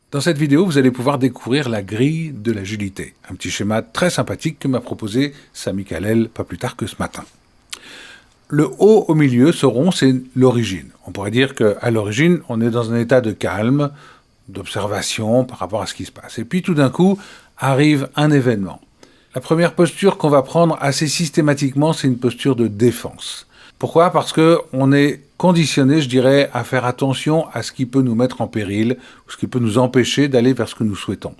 Dans cette vidéo, vous allez pouvoir découvrir la grille de l'agilité. Un petit schéma très sympathique que m'a proposé Sami Khalel pas plus tard que ce matin. Le haut au milieu, ce rond, c'est l'origine. On pourrait dire qu'à l'origine, on est dans un état de calme, d'observation par rapport à ce qui se passe. Et puis tout d'un coup, arrive un événement. La première posture qu'on va prendre assez systématiquement, c'est une posture de défense. Pourquoi ? Parce qu'on est conditionné, je dirais, à faire attention à ce qui peut nous mettre en péril, ou ce qui peut nous empêcher d'aller vers ce que nous souhaitons.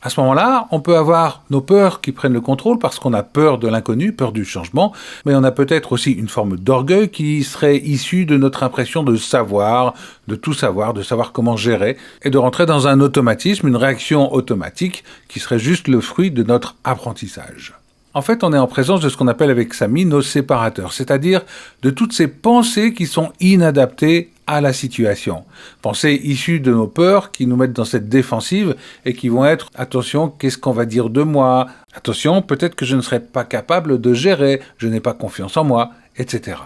À ce moment-là, on peut avoir nos peurs qui prennent le contrôle parce qu'on a peur de l'inconnu, peur du changement, mais on a peut-être aussi une forme d'orgueil qui serait issue de notre impression de savoir, de tout savoir, de savoir comment gérer, et de rentrer dans un automatisme, une réaction automatique qui serait juste le fruit de notre apprentissage. En fait, on est en présence de ce qu'on appelle avec Sami nos séparateurs, c'est-à-dire de toutes ces pensées qui sont inadaptées à la situation. Pensées issues de nos peurs qui nous mettent dans cette défensive et qui vont être « attention, qu'est-ce qu'on va dire de moi ? Attention, peut-être que je ne serai pas capable de gérer, je n'ai pas confiance en moi, etc. »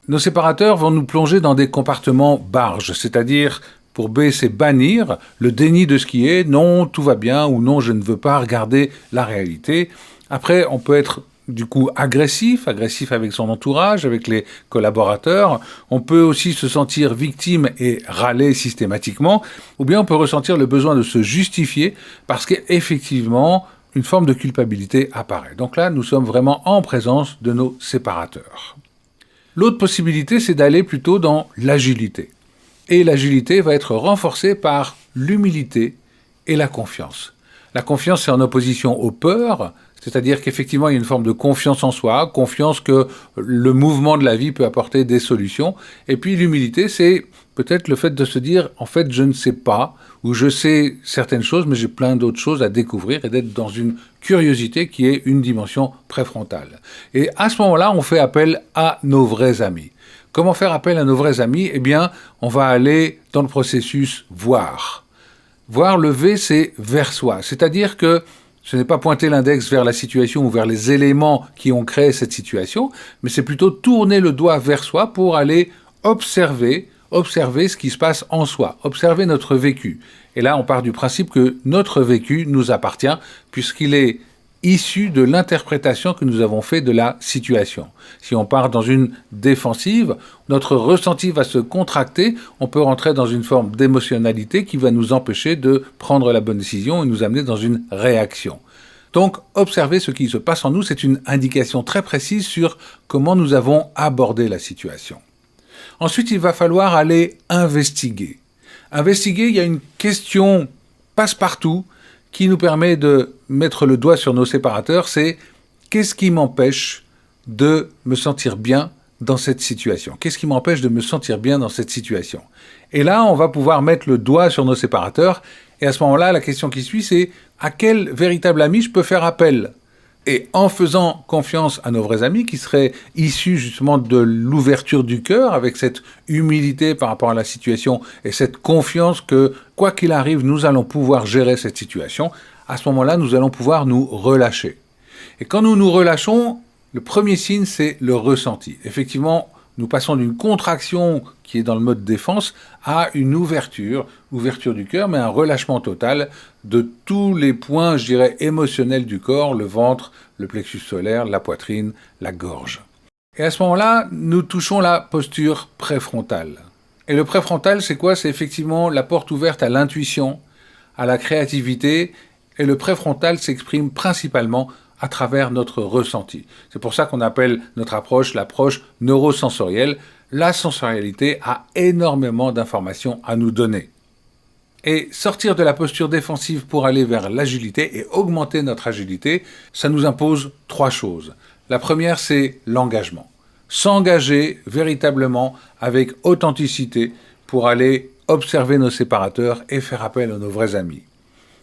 Nos séparateurs vont nous plonger dans des comportements barges, c'est-à-dire pour B, c'est bannir, le déni de ce qui est, non, tout va bien, ou non, je ne veux pas regarder la réalité. Après, on peut être du coup agressif avec son entourage, avec les collaborateurs. On peut aussi se sentir victime et râler systématiquement, ou bien on peut ressentir le besoin de se justifier parce qu'effectivement, une forme de culpabilité apparaît. Donc là, nous sommes vraiment en présence de nos séparateurs. L'autre possibilité, c'est d'aller plutôt dans l'agilité. Et l'agilité va être renforcée par l'humilité et la confiance. La confiance, c'est en opposition aux peurs, c'est-à-dire qu'effectivement, il y a une forme de confiance en soi, confiance que le mouvement de la vie peut apporter des solutions. Et puis l'humilité, c'est peut-être le fait de se dire, en fait, je ne sais pas, ou je sais certaines choses, mais j'ai plein d'autres choses à découvrir, et d'être dans une curiosité qui est une dimension préfrontale. Et à ce moment-là, on fait appel à nos vrais amis. Comment faire appel à nos vrais amis ? Eh bien, on va aller dans le processus voir. Voir, le V, c'est vers soi. C'est-à-dire que ce n'est pas pointer l'index vers la situation ou vers les éléments qui ont créé cette situation, mais c'est plutôt tourner le doigt vers soi pour aller observer ce qui se passe en soi, observer notre vécu. Et là, on part du principe que notre vécu nous appartient, puisqu'il est issu de l'interprétation que nous avons fait de la situation. Si on part dans une défensive, notre ressenti va se contracter, on peut rentrer dans une forme d'émotionnalité qui va nous empêcher de prendre la bonne décision et nous amener dans une réaction. Donc, observer ce qui se passe en nous, c'est une indication très précise sur comment nous avons abordé la situation. Ensuite, il va falloir aller investiguer. Investiguer, il y a une question passe-partout qui nous permet de mettre le doigt sur nos séparateurs, c'est qu'est-ce qui m'empêche de me sentir bien dans cette situation ? Qu'est-ce qui m'empêche de me sentir bien dans cette situation ? Et là, on va pouvoir mettre le doigt sur nos séparateurs, et à ce moment-là, la question qui suit, c'est à quel véritable ami je peux faire appel ? Et en faisant confiance à nos vrais amis, qui seraient issus justement de l'ouverture du cœur, avec cette humilité par rapport à la situation et cette confiance que, quoi qu'il arrive, nous allons pouvoir gérer cette situation, à ce moment-là, nous allons pouvoir nous relâcher. Et quand nous nous relâchons, le premier signe, c'est le ressenti. Effectivement, nous passons d'une contraction qui est dans le mode défense à une ouverture du cœur, mais un relâchement total de tous les points, je dirais, émotionnels du corps, le ventre, le plexus solaire, la poitrine, la gorge. Et à ce moment-là, nous touchons la posture préfrontale. Et le préfrontal, c'est quoi ? C'est effectivement la porte ouverte à l'intuition, à la créativité, et le préfrontal s'exprime principalement à travers notre ressenti. C'est pour ça qu'on appelle notre approche l'approche neurosensorielle. La sensorialité a énormément d'informations à nous donner. Et sortir de la posture défensive pour aller vers l'agilité et augmenter notre agilité, ça nous impose 3 choses. La première, c'est l'engagement. S'engager véritablement avec authenticité pour aller observer nos séparateurs et faire appel à nos vrais amis.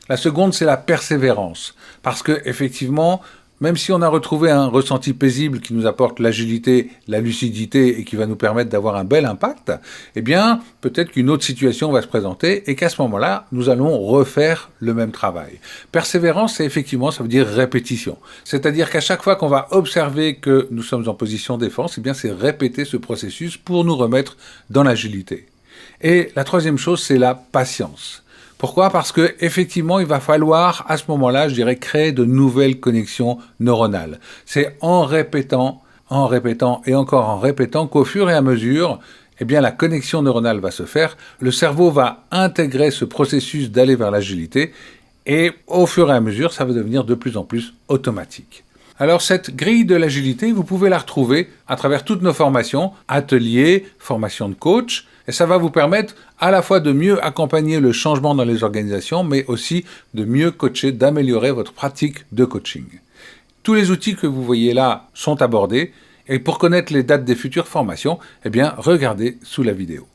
La seconde, c'est la persévérance, parce que effectivement, même si on a retrouvé un ressenti paisible qui nous apporte l'agilité, la lucidité et qui va nous permettre d'avoir un bel impact, eh bien, peut-être qu'une autre situation va se présenter et qu'à ce moment-là, nous allons refaire le même travail. Persévérance, c'est effectivement, ça veut dire répétition. C'est-à-dire qu'à chaque fois qu'on va observer que nous sommes en position défense, eh bien, c'est répéter ce processus pour nous remettre dans l'agilité. Et la troisième chose, c'est la patience. Pourquoi? Parce que effectivement, il va falloir, à ce moment-là, je dirais, créer de nouvelles connexions neuronales. C'est en répétant et encore en répétant qu'au fur et à mesure, eh bien, la connexion neuronale va se faire, le cerveau va intégrer ce processus d'aller vers l'agilité, et au fur et à mesure, ça va devenir de plus en plus automatique. Alors cette grille de l'agilité, vous pouvez la retrouver à travers toutes nos formations, ateliers, formations de coach, et ça va vous permettre à la fois de mieux accompagner le changement dans les organisations, mais aussi de mieux coacher, d'améliorer votre pratique de coaching. Tous les outils que vous voyez là sont abordés, et pour connaître les dates des futures formations, eh bien, regardez sous la vidéo.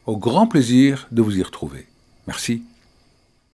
Au grand plaisir de vous y retrouver. Merci.